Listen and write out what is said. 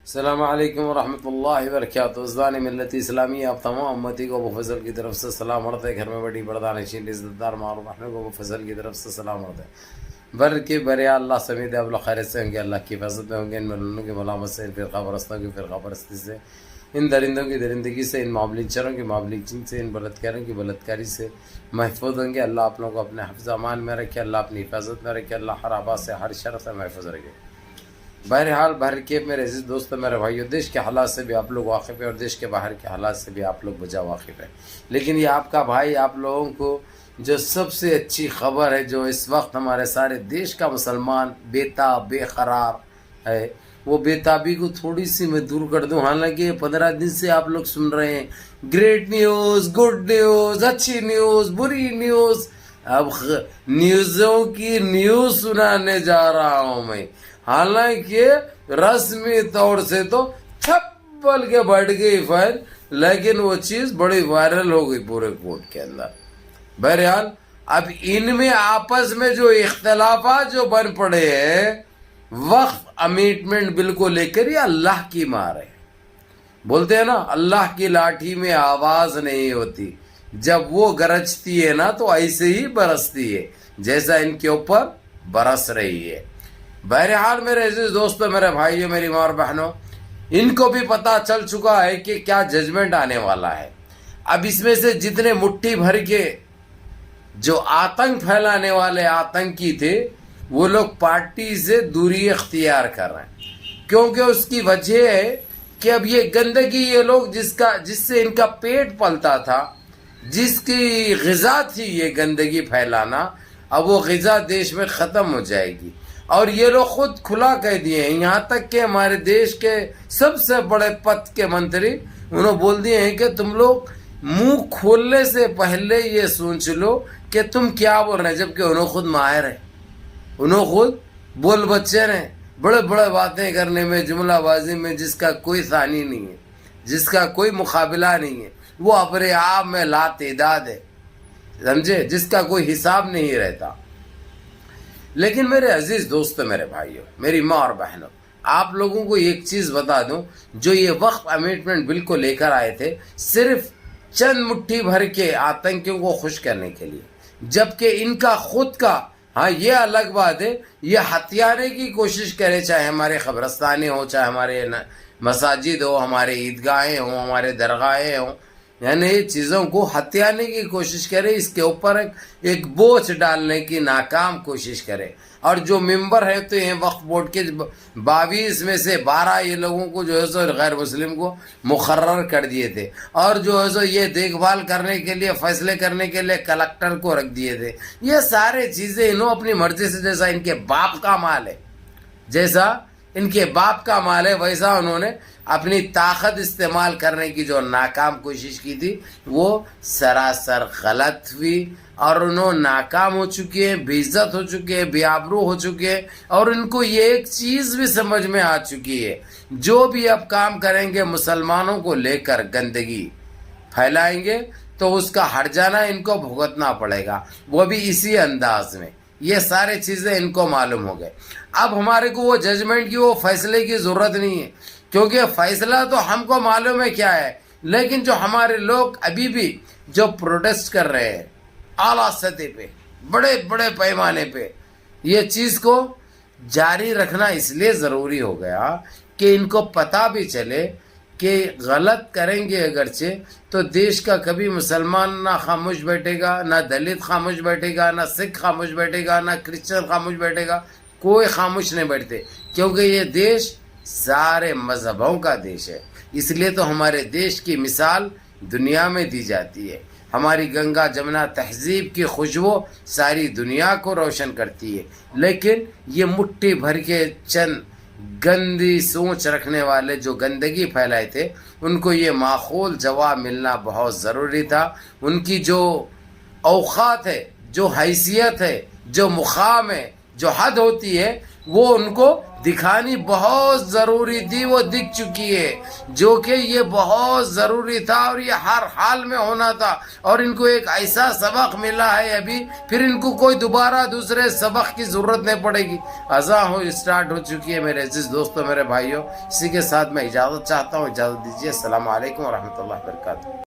السلام علیکم ورحمۃ اللہ وبرکاتہ۔ ازدان ملت اسلامی آپ تمام امتی کو ابو فضل کی طرف سے سلام عرض ہے۔ گھر میں بڑی بردانشین عزت دار معروف احمد کو ابو فضل کی طرف سے سلام عرض ہے۔ بر کے بریا اللہ سمیت اب خیرت سے ہوں گے، اللہ کی حفاظت میں ہوں گے، ان ملنوں کی ملامت سے، ان فرقہ پرستوں کی فرقہ پرستی سے، ان درندوں کی درندگی سے، ان معاملین چروں کی معاملین چن سے، ان بلدکاروں کی بلدکاری سے محفوظ ہوں گے۔ اللہ آپ لوگوں کو اپنے حفظ امان میں رکھے، اللہ اپنی حفاظت میں رکھے، اللہ ہر آباد سے ہر شر سے محفوظ رکھے۔ بہرحال بہر کے میرے عزیز دوستوں، میرے بھائیو، دیش کے حالات سے بھی آپ لوگ واقف ہیں اور دیش کے باہر کے حالات سے بھی آپ لوگ بجا واقف ہیں، لیکن یہ آپ کا بھائی آپ لوگوں کو جو سب سے اچھی خبر ہے، جو اس وقت ہمارے سارے دیش کا مسلمان بےتاب بے قرار ہے، وہ بےتابی کو تھوڑی سی میں دور کر دوں۔ حالانکہ 15 دن سے آپ لوگ سن رہے ہیں گریٹ نیوز، گڈ نیوز، اچھی نیوز، بری نیوز۔ اب نیوزوں کی نیوز سنانے جا رہا ہوں میں، حالانکہ رسمی طور سے تو چھپل کے بڑھ گئی فائل، لیکن وہ چیز بڑی وائرل ہو گئی پورے کورٹ کے اندر۔ بہرحال اب ان میں آپس میں جو اختلافات جو بن پڑے ہیں وقف امینڈمنٹ بل کو لے کر، یہ اللہ کی مار ہے۔ بولتے ہیں نا، اللہ کی لاٹھی میں آواز نہیں ہوتی، جب وہ گرجتی ہے نا تو ایسے ہی برستی ہے جیسا ان کے اوپر برس رہی ہے۔ بہرحال میرے عزیز دوستو، میرے بھائیوں، میری ماں اور بہنوں، ان کو بھی پتا چل چکا ہے کہ کیا ججمنٹ آنے والا ہے۔ اب اس میں سے جتنے مٹھی بھر کے جو آتنک پھیلانے والے آتنکی تھے، وہ لوگ پارٹی سے دوری اختیار کر رہے ہیں، کیونکہ اس کی وجہ ہے کہ اب یہ گندگی، یہ لوگ جس سے ان کا پیٹ پلتا تھا، جس کی غذا تھی یہ گندگی پھیلانا، اب وہ غذا دیش میں ختم ہو جائے گی۔ اور یہ لوگ خود کھلا کہہ دیے ہیں، یہاں تک کہ ہمارے دیش کے سب سے بڑے پد کے منتری انہوں بول دیے ہیں کہ تم لوگ منہ کھولنے سے پہلے یہ سوچ لو کہ تم کیا بول رہے ہیں، جبکہ انہوں خود ماہر ہیں، انہوں خود بول بچے ہیں، بڑے بڑے باتیں کرنے میں، جملہ بازی میں، جس کا کوئی ثانی نہیں ہے، جس کا کوئی مقابلہ نہیں ہے، وہ اپنے آپ میں لا تعداد ہے، سمجھے، جس کا کوئی حساب نہیں رہتا۔ لیکن میرے عزیز دوستو، میرے بھائیوں، میری ماں اور بہنوں، آپ لوگوں کو ایک چیز بتا دوں، جو یہ وقف امینڈمنٹ بل کو لے کر آئے تھے صرف چند مٹھی بھر کے آتنکیوں کو خوش کرنے کے لیے، جبکہ ان کا خود کا، ہاں یہ الگ بات ہے، یہ ہتھیانے کی کوشش کرے، چاہے ہمارے قبرستانے ہوں، چاہے ہمارے مساجد ہو، ہمارے عیدگاہیں ہوں، ہمارے درگاہیں ہوں، یعنی چیزوں کو ہتھیانے کی کوشش کرے، اس کے اوپر ایک بوجھ ڈالنے کی ناکام کوشش کرے۔ اور جو ممبر ہے تو یہ وقف بورڈ کے 22 میں سے 12 یہ لوگوں کو جو ہے سو غیر مسلم کو مقرر کر دیے تھے، اور جو ہے سو یہ دیکھ بھال کرنے کے لیے، فیصلے کرنے کے لیے کلکٹر کو رکھ دیے تھے۔ یہ سارے چیزیں انہوں اپنی مرضی سے، جیسا ان کے باپ کا مال ہے، جیسا ان کے باپ کا مال ہے، ویسا انہوں نے اپنی طاقت استعمال کرنے کی جو ناکام کوشش کی تھی، وہ سراسر غلط ہوئی، اور انہوں ناکام ہو چکے ہیں، بے عزت ہو چکے ہیں، بے آبرو ہو چکے ہیں۔ اور ان کو یہ ایک چیز بھی سمجھ میں آ چکی ہے، جو بھی اب کام کریں گے مسلمانوں کو لے کر گندگی پھیلائیں گے تو اس کا ہٹ جانا ان کو بھگتنا پڑے گا، وہ بھی اسی انداز میں۔ یہ سارے چیزیں ان کو معلوم ہو گئے۔ اب ہمارے کو وہ ججمنٹ کی، وہ فیصلے کی ضرورت نہیں ہے، کیونکہ فیصلہ تو ہم کو معلوم ہے کیا ہے، لیکن جو ہمارے لوگ ابھی بھی جو پروٹیسٹ کر رہے ہیں اعلیٰ سطح پہ، بڑے بڑے پیمانے پہ، یہ چیز کو جاری رکھنا اس لیے ضروری ہو گیا کہ ان کو پتہ بھی چلے کہ غلط کریں گے اگرچہ تو دیش کا کبھی مسلمان نہ خاموش بیٹھے گا، نہ دلت خاموش بیٹھے گا، نہ سکھ خاموش بیٹھے گا، نہ کرسچن خاموش بیٹھے گا، کوئی خاموش نہیں بیٹھتے، کیونکہ یہ دیش سارے مذہبوں کا دیش ہے۔ اس لیے تو ہمارے دیش کی مثال دنیا میں دی جاتی ہے، ہماری گنگا جمنا تہذیب کی خوشبو ساری دنیا کو روشن کرتی ہے۔ لیکن یہ مٹھی بھر کے چند گندی سوچ رکھنے والے جو گندگی پھیلائے تھے، ان کو یہ معقول جواب ملنا بہت ضروری تھا۔ ان کی جو اوقات ہے، جو حیثیت ہے، جو مقام ہے، جو حد ہوتی ہے وہ ان کو دکھانی بہت ضروری تھی، وہ دکھ چکی ہے، جو کہ یہ بہت ضروری تھا اور یہ ہر حال میں ہونا تھا، اور ان کو ایک ایسا سبق ملا ہے ابھی، پھر ان کو کوئی دوبارہ دوسرے سبق کی ضرورت نہیں پڑے گی۔ اذان اسٹارٹ ہو چکی ہے میرے عزیز دوستوں، میرے بھائیوں، اسی کے ساتھ میں اجازت چاہتا ہوں، اجازت دیجیے، السلام علیکم ورحمۃ اللہ وبرکاتہ۔